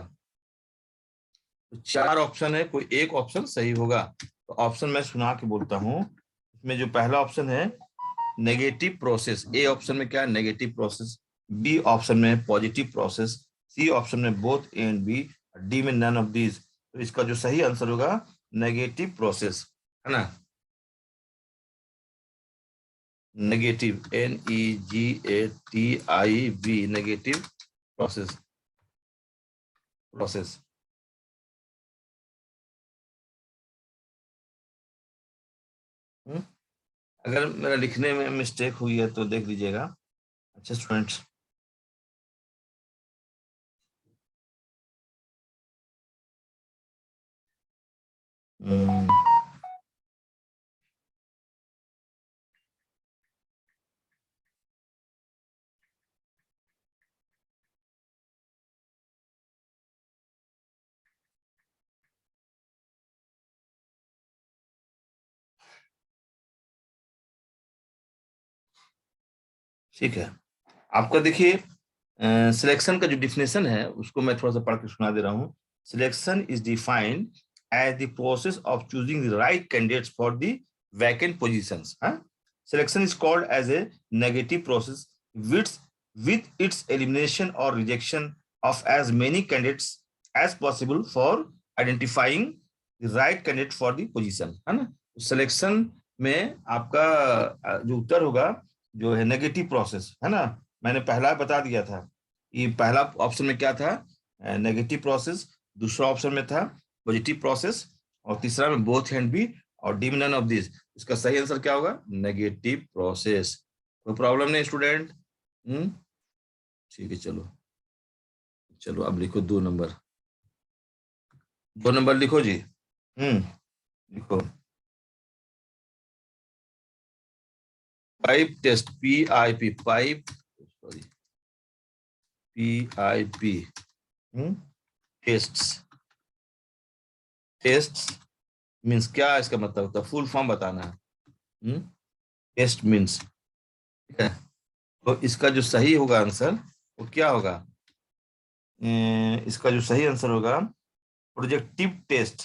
तो चार ऑप्शन है, कोई एक ऑप्शन सही होगा, तो ऑप्शन मैं सुना के बोलता हूँ, इसमें जो पहला ऑप्शन है नेगेटिव प्रोसेस, ए ऑप्शन में क्या है, नेगेटिव प्रोसेस, बी ऑप्शन में पॉजिटिव प्रोसेस, सी ऑप्शन में both A and B, D में नन ऑफ दीज, तो इसका जो सही आंसर होगा नेगेटिव प्रोसेस, है ना, negative, NEGATIV, negative process, process, अगर मेरा लिखने में मिस्टेक हुई है तो देख लीजिएगा। अच्छा स्टूडेंट्स, ठीक है, आपका देखिए, सिलेक्शन का जो डिफिनेशन है उसको मैं थोड़ा सा पढ़ के सुना दे रहा हूँ। Selection is defined as the process of choosing the right candidates for the vacant positions. Selection is called as a negative process with its elimination or rejection of as many candidates as possible for identifying the right candidate for the position, है ना। Selection में आपका जो उत्तर होगा, जो है negative process, है ना, मैंने पहला बता दिया था, ये पहला ऑप्शन में क्या था, नेगेटिव प्रोसेस, दूसरा ऑप्शन में था पॉजिटिव प्रोसेस, और तीसरा में बोथ एंड बी, और डी में नन ऑफ दिस, इसका सही आंसर क्या होगा, नेगेटिव प्रोसेस। कोई प्रॉब्लम नहीं स्टूडेंट? ठीक है, चलो चलो, अब लिखो 2 नंबर, 2 नंबर लिखो जी। लिखो, pipe test, PIP, pipe, sorry, PIP, tests, tests means क्या, इसका मतलब होता है, फुल फॉर्म बताना है। टेस्ट मीन्स ठीक है। तो इसका जो सही होगा आंसर वो क्या होगा? इसका जो सही आंसर होगा प्रोजेक्टिव टेस्ट,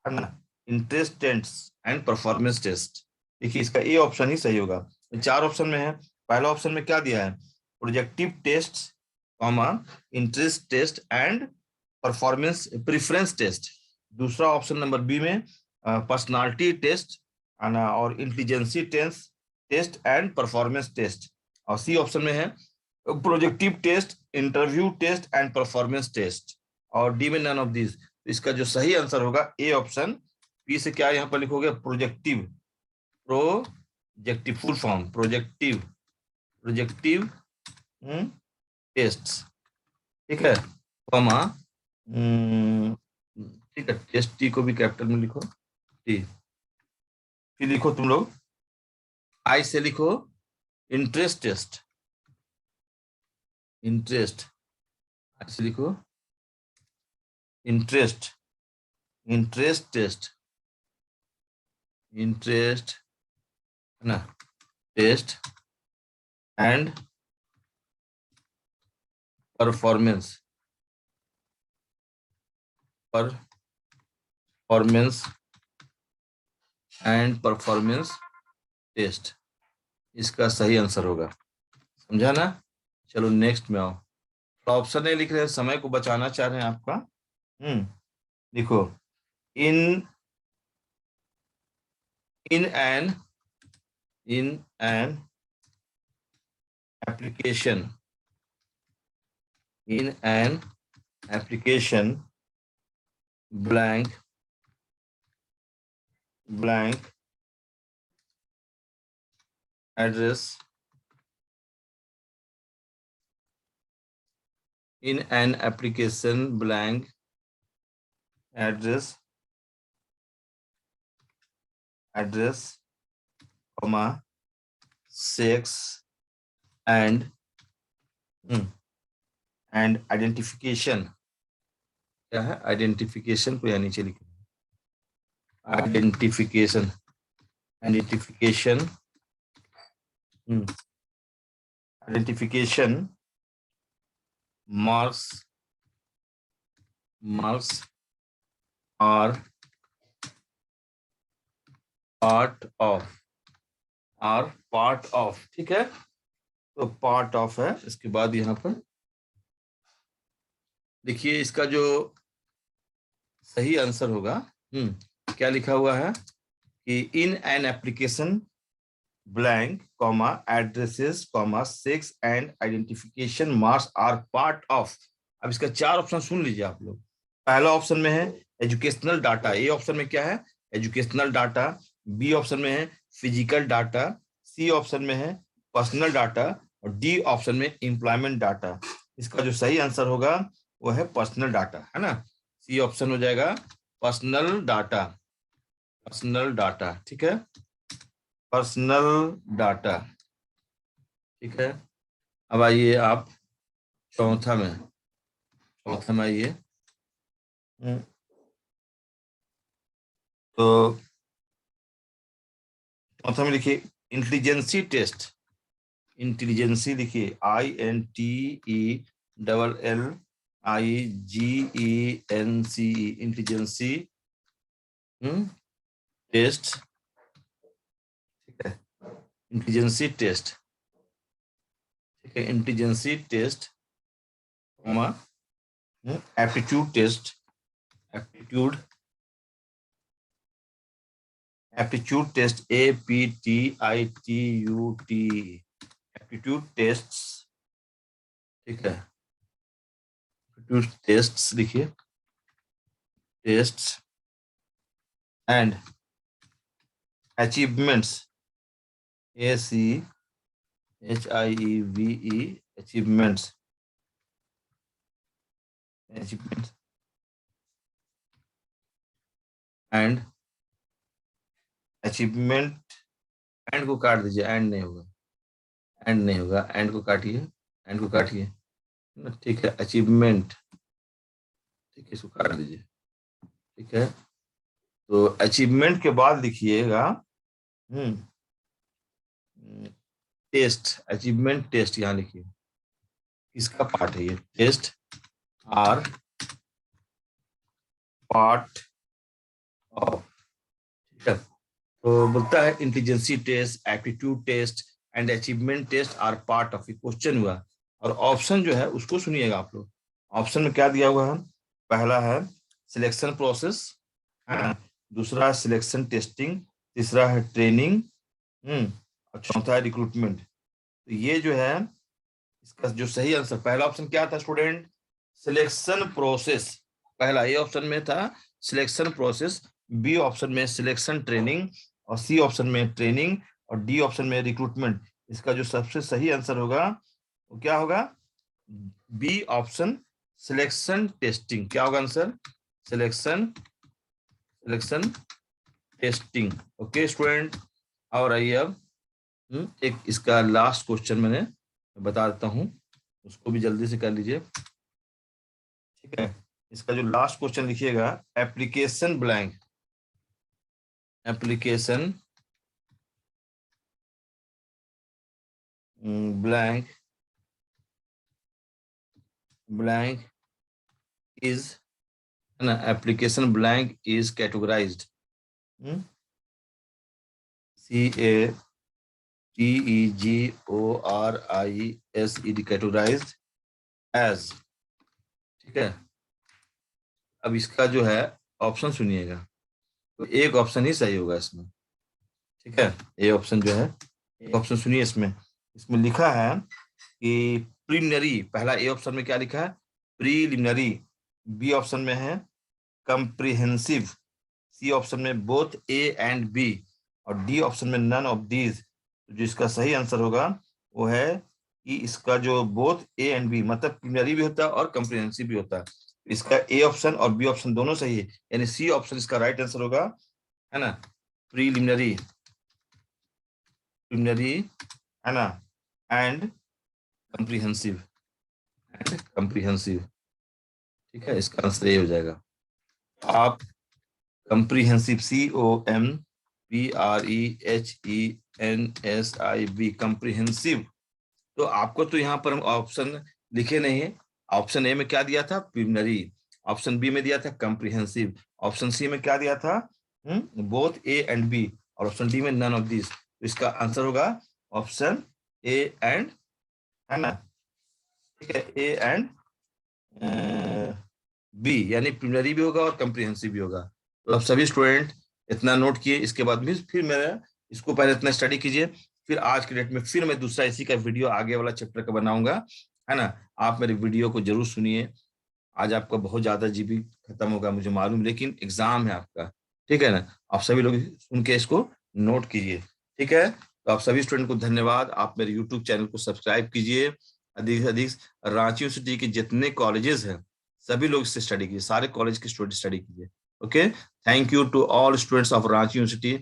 है ना, interest test and performance test. देखिए इसका ए ऑप्शन ही सही होगा। चार ऑप्शन में है, पहला ऑप्शन में क्या दिया है? Projective test, comma, interest test and performance preference test. दूसरा ऑप्शन नंबर बी में पर्सनालिटी टेस्ट, है ना, और intelligency test test and performance test. और सी ऑप्शन में है projective test, interview test and performance test. और डी में नन ऑफ दिस। इसका जो सही आंसर होगा ए ऑप्शन। पी से क्या यहाँ पर लिखोगे? Projective, projective full form projective, projective test, ठीक है, कॉमा, ठीक है, टेस्ट टी को भी कैपिटल में लिखो, टी। फिर लिखो तुम लोग आई से लिखो इंटरेस्ट टेस्ट, इंटरेस्ट, आई से लिखो इंटरेस्ट, इंटरेस्ट टेस्ट, इंटरेस्ट, है ना, test and performance, performance and performance test. इसका सही आंसर होगा। समझा ना? चलो नेक्स्ट में आओ। ऑप्शन ए लिख रहे हैं, समय को बचाना चाह रहे हैं आपका। लिखो in in an in an application, in an application blank address, in an application blank address, comma, sex and identification। क्या है? आइडेंटिफिकेशन को यहाँ नीचे लिखो, identification, identification, identification marks are part of, ठीक है। तो पार्ट ऑफ है। इसके बाद यहाँ पर देखिए इसका जो सही आंसर होगा, क्या लिखा हुआ है कि in an application blank, comma, addresses, comma, sex and identification marks are part of. अब इसका चार ऑप्शन सुन लीजिए आप लोग। पहला ऑप्शन में है एजुकेशनल डाटा, ए ऑप्शन में क्या है? Educational data. बी ऑप्शन में है फिजिकल डाटा। सी ऑप्शन में है पर्सनल डाटा। और डी ऑप्शन में एम्प्लॉयमेंट डाटा। इसका जो सही आंसर होगा वो है पर्सनल डाटा, है ना। सी ऑप्शन हो जाएगा पर्सनल डाटा, पर्सनल डाटा, ठीक है, पर्सनल डाटा, ठीक है। अब आइए आप चौथा में, चौथा में आइए। तो चौथा में लिखिए इंटेलिजेंसी टेस्ट, इंटेलिजेंसी लिखिए INTELLIGENCE, इंटेलिजेंसी टेस्ट, ठीक है, इंटेलिजेंसी टेस्ट, ठीक है, intelligency test, aptitude test, aptitude, aptitude test, APTITUT, aptitude test, ठीक है, एप्टीट्यूड टेस्ट लिखिए, test and achievements, ACHIEVE, achievements, achievements and achievement, and को काट दीजिए, एंड नहीं होगा, एंड नहीं होगा, एंड को काटिए, एंड को काटिए, ठीक है, अचीवमेंट, ठीक है, इसको काट दीजिए, ठीक है। तो अचीवमेंट के बाद लिखिएगा टेस्ट, अचीवमेंट टेस्ट यहाँ लिखिए, इसका पार्ट है ये, टेस्ट आर पार्ट ऑफ, ठीक है। तो बोलता है intelligency test, aptitude test and achievement test are part of, question हुआ। और ऑप्शन जो है उसको सुनिएगा आप लोग। ऑप्शन में क्या दिया हुआ है? पहला है सिलेक्शन प्रोसेस, दूसरा है सिलेक्शन टेस्टिंग, तीसरा है ट्रेनिंग, और चौथा है रिक्रूटमेंट। तो ये जो है इसका जो सही आंसर, पहला ऑप्शन क्या था स्टूडेंट? Selection process. पहला ए ऑप्शन में था सिलेक्शन प्रोसेस, बी ऑप्शन में सिलेक्शन ट्रेनिंग, और सी ऑप्शन में ट्रेनिंग, और डी ऑप्शन में रिक्रूटमेंट। इसका जो सबसे सही आंसर होगा वो क्या होगा? B option, selection testing. क्या होगा answer? Selection testing. Okay student, और आइए अब एक इसका लास्ट क्वेश्चन मैंने बता देता हूं, उसको भी जल्दी से कर लीजिए, ठीक है। इसका जो लास्ट क्वेश्चन लिखिएगा, application blank, application blank is, है ना, application blank is categorised, CATEGORISED, categorised as, ठीक है। अब इसका जो है ऑप्शन सुनिएगा, तो एक ऑप्शन ही सही होगा इसमें, ठीक है। ए ऑप्शन जो है, एक ऑप्शन सुनिए, इसमें इसमें लिखा है कि प्रीलिमिनरी, पहला ए ऑप्शन में क्या लिखा है? प्रीलिमिनरी। बी ऑप्शन में है कंप्रिहेंसिव, सी ऑप्शन में बोथ ए एंड बी, और डी ऑप्शन में नन ऑफ दीज। तो जो इसका सही आंसर होगा वो है कि इसका जो बोथ ए एंड बी, मतलब प्रीलिमिनरी भी होता है और कंप्रिहेंसिव भी होता है। इसका ए ऑप्शन और बी ऑप्शन दोनों सही है, यानी सी ऑप्शन इसका राइट आंसर होगा, है ना, प्रीलिमिनरी, है ना, एंड कंप्रिहेंसिव, ठीक है। इसका आंसर ये हो जाएगा। आप कंप्रिहेंसिव, COMPREHENSIV, कंप्रिहेंसिव। तो आपको तो यहाँ पर हम ऑप्शन लिखे नहीं है। ऑप्शन ए में क्या दिया था? प्रीलिमिनरी, ऑप्शन बी में दिया था कंप्रिहेंसिव, ऑप्शन सी में क्या दिया था? बोथ ए एंड बी, और ऑप्शन डी में नन ऑफ दिस। तो इसका आंसर होगा ऑप्शन ए एंड, है ना, ठीक है, ए एंड बी, यानी प्रीलिमिनरी भी होगा और कंप्रिहेंसिव भी होगा। तो अब सभी स्टूडेंट इतना नोट किए, इसके बाद भी फिर मेरा इसको पहले इतना स्टडी कीजिए, फिर आज के डेट में फिर मैं दूसरा इसी का वीडियो आगे वाला चैप्टर का बनाऊंगा, है ना। आप मेरे वीडियो को जरूर सुनिए। आज आपका बहुत ज्यादा जीबी खत्म होगा मुझे मालूम, लेकिन एग्जाम है आपका, ठीक है ना। आप सभी लोग सुन के इसको नोट कीजिए, ठीक है। तो आप सभी स्टूडेंट को धन्यवाद। आप मेरे यूट्यूब चैनल को सब्सक्राइब कीजिए, अधिक से अधिक रांची यूनिवर्सिटी के जितने कॉलेजेस हैं सभी लोग इससे स्टडी कीजिए, सारे कॉलेज के स्टूडेंट स्टडी कीजिए। Okay, thank you to all students of Ranchi university.